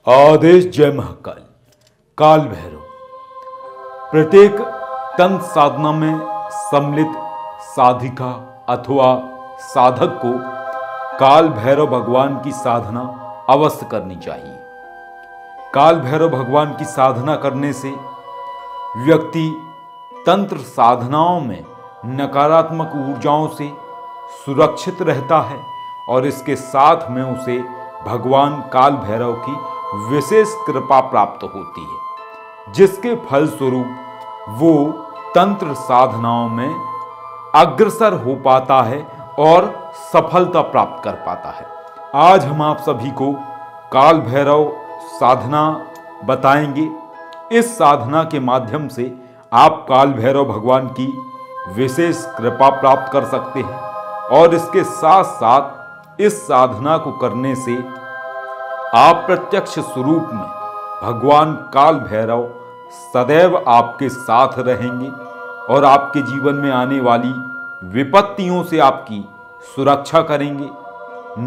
आदेश जय महाकाल। काल भैरव प्रत्येक तंत्र साधना में सम्मिलित साधिका अथवा साधक को काल भैरव भगवान की साधना अवश्य करनी चाहिए। काल भैरव भगवान की साधना करने से व्यक्ति तंत्र साधनाओं में नकारात्मक ऊर्जाओं से सुरक्षित रहता है और इसके साथ में उसे भगवान काल भैरव की विशेष कृपा प्राप्त होती है, जिसके फलस्वरूप वो तंत्र साधनाओं में अग्रसर हो पाता है और सफलता प्राप्त कर पाता है। आज हम आप सभी को काल भैरव साधना बताएंगे। इस साधना के माध्यम से आप काल भैरव भगवान की विशेष कृपा प्राप्त कर सकते हैं और इसके साथ साथ इस साधना को करने से आप प्रत्यक्ष स्वरूप में भगवान काल भैरव सदैव आपके साथ रहेंगे और आपके जीवन में आने वाली विपत्तियों से आपकी सुरक्षा करेंगे,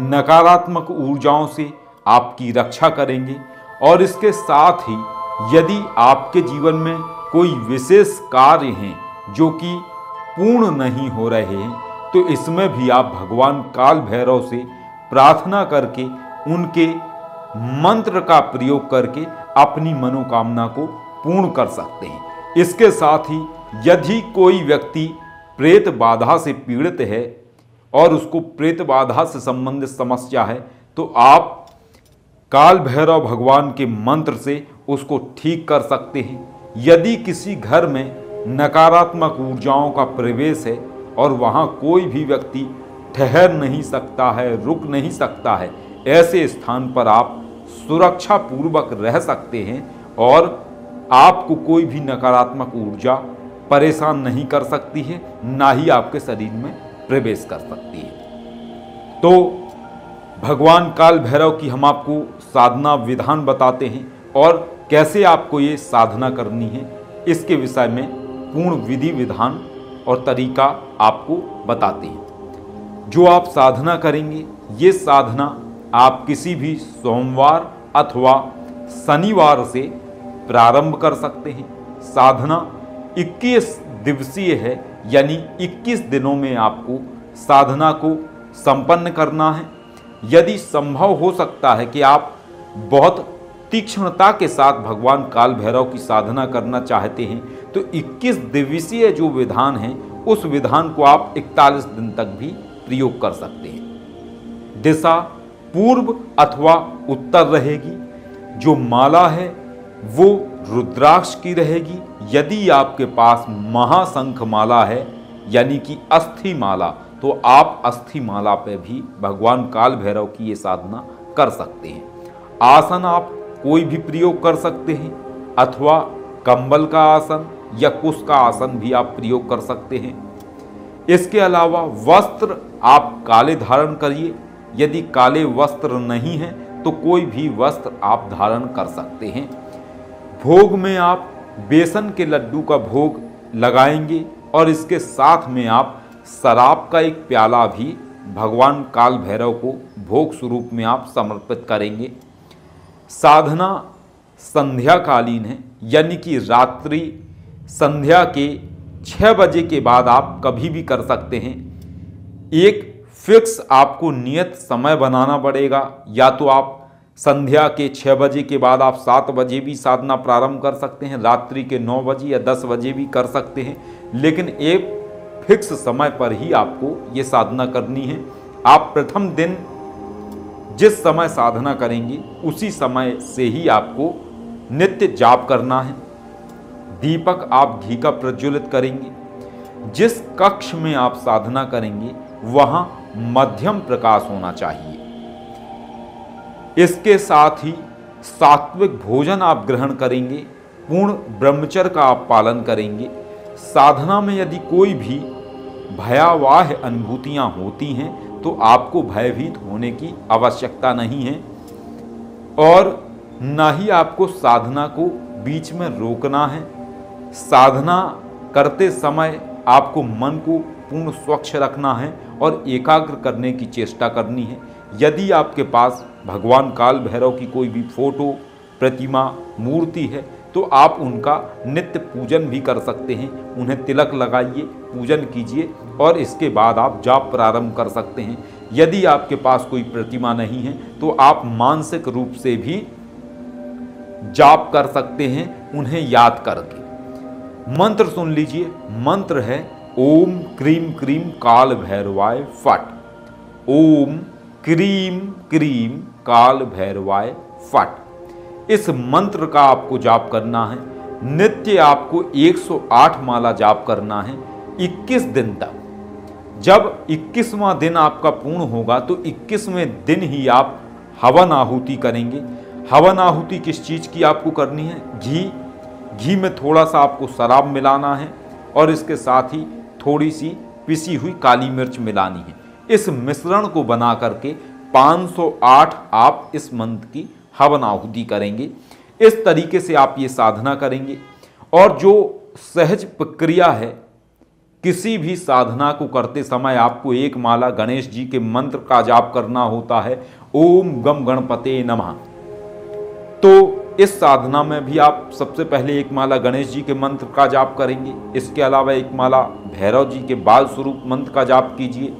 नकारात्मक ऊर्जाओं से आपकी रक्षा करेंगे। और इसके साथ ही यदि आपके जीवन में कोई विशेष कार्य हैं जो कि पूर्ण नहीं हो रहे हैं, तो इसमें भी आप भगवान काल भैरव से प्रार्थना करके उनके मंत्र का प्रयोग करके अपनी मनोकामना को पूर्ण कर सकते हैं। इसके साथ ही यदि कोई व्यक्ति प्रेत बाधा से पीड़ित है और उसको प्रेत बाधा से संबंधित समस्या है, तो आप काल भैरव भगवान के मंत्र से उसको ठीक कर सकते हैं। यदि किसी घर में नकारात्मक ऊर्जाओं का प्रवेश है और वहाँ कोई भी व्यक्ति ठहर नहीं सकता है, रुक नहीं सकता है, ऐसे स्थान पर आप सुरक्षा पूर्वक रह सकते हैं और आपको कोई भी नकारात्मक ऊर्जा परेशान नहीं कर सकती है, ना ही आपके शरीर में प्रवेश कर सकती है। तो भगवान काल भैरव की हम आपको साधना विधान बताते हैं और कैसे आपको ये साधना करनी है, इसके विषय में पूर्ण विधि विधान और तरीका आपको बताते हैं। जो आप साधना करेंगे, ये साधना आप किसी भी सोमवार अथवा शनिवार से प्रारंभ कर सकते हैं। साधना 21 दिवसीय है, यानी 21 दिनों में आपको साधना को संपन्न करना है। यदि संभव हो सकता है कि आप बहुत तीक्ष्णता के साथ भगवान काल भैरव की साधना करना चाहते हैं, तो 21 दिवसीय जो विधान है, उस विधान को आप 41 दिन तक भी प्रयोग कर सकते हैं। दिशा पूर्व अथवा उत्तर रहेगी। जो माला है वो रुद्राक्ष की रहेगी। यदि आपके पास महाशंख माला है, यानी कि अस्थि माला, तो आप अस्थि माला पे भी भगवान काल भैरव की ये साधना कर सकते हैं। आसन आप कोई भी प्रयोग कर सकते हैं, अथवा कंबल का आसन या कुश का आसन भी आप प्रयोग कर सकते हैं। इसके अलावा वस्त्र आप काले धारण करिए। यदि काले वस्त्र नहीं हैं तो कोई भी वस्त्र आप धारण कर सकते हैं। भोग में आप बेसन के लड्डू का भोग लगाएंगे और इसके साथ में आप शराब का एक प्याला भी भगवान काल भैरव को भोग स्वरूप में आप समर्पित करेंगे। साधना संध्याकालीन है, यानी कि रात्रि संध्या के 6 बजे के बाद आप कभी भी कर सकते हैं। एक फिक्स आपको नियत समय बनाना पड़ेगा। या तो आप संध्या के 6 बजे के बाद आप 7 बजे भी साधना प्रारंभ कर सकते हैं, रात्रि के 9 बजे या 10 बजे भी कर सकते हैं, लेकिन एक फिक्स समय पर ही आपको ये साधना करनी है। आप प्रथम दिन जिस समय साधना करेंगे उसी समय से ही आपको नित्य जाप करना है। दीपक आप घी का प्रज्वलित करेंगे। जिस कक्ष में आप साधना करेंगे वहां मध्यम प्रकाश होना चाहिए। इसके साथ ही सात्विक भोजन आप ग्रहण करेंगे। पूर्ण ब्रह्मचर्य का आप पालन करेंगे। साधना में यदि कोई भी भयावह अनुभूतियां होती हैं तो आपको भयभीत होने की आवश्यकता नहीं है और न ही आपको साधना को बीच में रोकना है। साधना करते समय आपको मन को पूर्ण स्वच्छ रखना है और एकाग्र करने की चेष्टा करनी है। यदि आपके पास भगवान काल भैरव की कोई भी फोटो प्रतिमा, मूर्ति है तो आप उनका नित्य पूजन भी कर सकते हैं। उन्हें तिलक लगाइए, पूजन कीजिए और इसके बाद आप जाप प्रारंभ कर सकते हैं। यदि आपके पास कोई प्रतिमा नहीं है तो आप मानसिक रूप से भी जाप कर सकते हैं उन्हें याद करके। मंत्र सुन लीजिए, मंत्र है ओम क्रीम क्रीम काल भैरवाय फट। ओम क्रीम क्रीम काल भैरवाय फट। इस मंत्र का आपको जाप करना है। नित्य आपको 108 माला जाप करना है 21 दिन तक। जब 21वां दिन आपका पूर्ण होगा तो 21वें दिन ही आप हवन आहुति करेंगे। हवन आहुति किस चीज़ की आपको करनी है? घी में थोड़ा सा आपको शराब मिलाना है और इसके साथ ही थोड़ी सी पिसी हुई काली मिर्च मिलानी है। इस मिश्रण को बना करके 508 आप इस मंत्र की हवन आहुति करेंगे। इस तरीके से आप ये साधना करेंगे। और जो सहज प्रक्रिया है, किसी भी साधना को करते समय आपको एक माला गणेश जी के मंत्र का जाप करना होता है, ओम गम गणपते नमः। तो इस साधना में भी आप सबसे पहले एक माला गणेश जी के मंत्र का जाप करेंगे। इसके अलावा एक माला भैरव जी के बाल स्वरूप मंत्र का जाप कीजिए,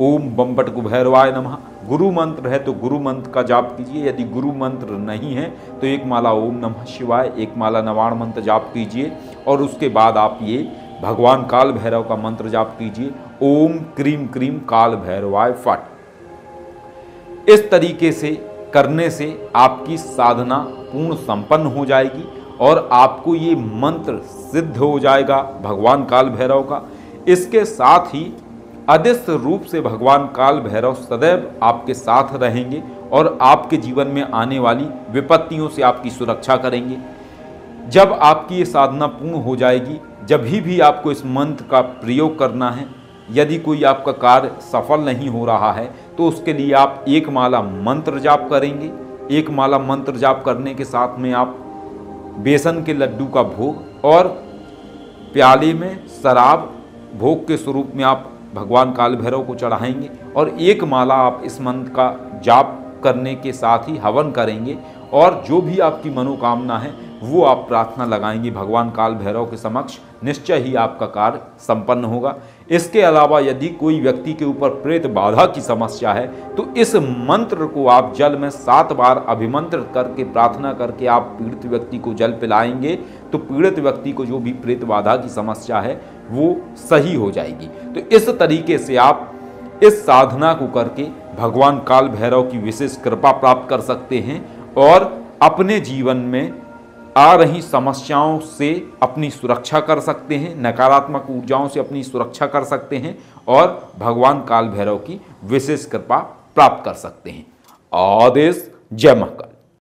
ओम बम्बट कुभैरवाय नमः। गुरु मंत्र है तो गुरु मंत्र का जाप कीजिए। यदि गुरु मंत्र नहीं है तो एक माला ओम नमः शिवाय, एक माला नवाण मंत्र जाप कीजिए और उसके बाद आप ये भगवान काल भैरव का मंत्र जाप कीजिए, ओम क्रीम क्रीम काल भैरवाय फट। इस तरीके से करने से आपकी साधना पूर्ण संपन्न हो जाएगी और आपको ये मंत्र सिद्ध हो जाएगा भगवान काल भैरव का। इसके साथ ही अदृश्य रूप से भगवान काल भैरव सदैव आपके साथ रहेंगे और आपके जीवन में आने वाली विपत्तियों से आपकी सुरक्षा करेंगे। जब आपकी ये साधना पूर्ण हो जाएगी, जब भी आपको इस मंत्र का प्रयोग करना है, यदि कोई आपका कार्य सफल नहीं हो रहा है तो उसके लिए आप एक माला मंत्र जाप करेंगे। एक माला मंत्र जाप करने के साथ में आप बेसन के लड्डू का भोग और प्याले में शराब भोग के स्वरूप में आप भगवान काल भैरव को चढ़ाएंगे और एक माला आप इस मंत्र का जाप करने के साथ ही हवन करेंगे और जो भी आपकी मनोकामना है वो आप प्रार्थना लगाएंगे भगवान काल भैरव के समक्ष। निश्चय ही आपका कार्य संपन्न होगा। इसके अलावा यदि कोई व्यक्ति के ऊपर प्रेत बाधा की समस्या है तो इस मंत्र को आप जल में 7 बार अभिमंत्रित करके प्रार्थना करके आप पीड़ित व्यक्ति को जल पिलाएंगे तो पीड़ित व्यक्ति को जो भी प्रेत बाधा की समस्या है वो सही हो जाएगी। तो इस तरीके से आप इस साधना को करके भगवान काल भैरव की विशेष कृपा प्राप्त कर सकते हैं और अपने जीवन में आ रही समस्याओं से अपनी सुरक्षा कर सकते हैं, नकारात्मक ऊर्जाओं से अपनी सुरक्षा कर सकते हैं और भगवान काल भैरव की विशेष कृपा प्राप्त कर सकते हैं। आदेश। जय महाकाल।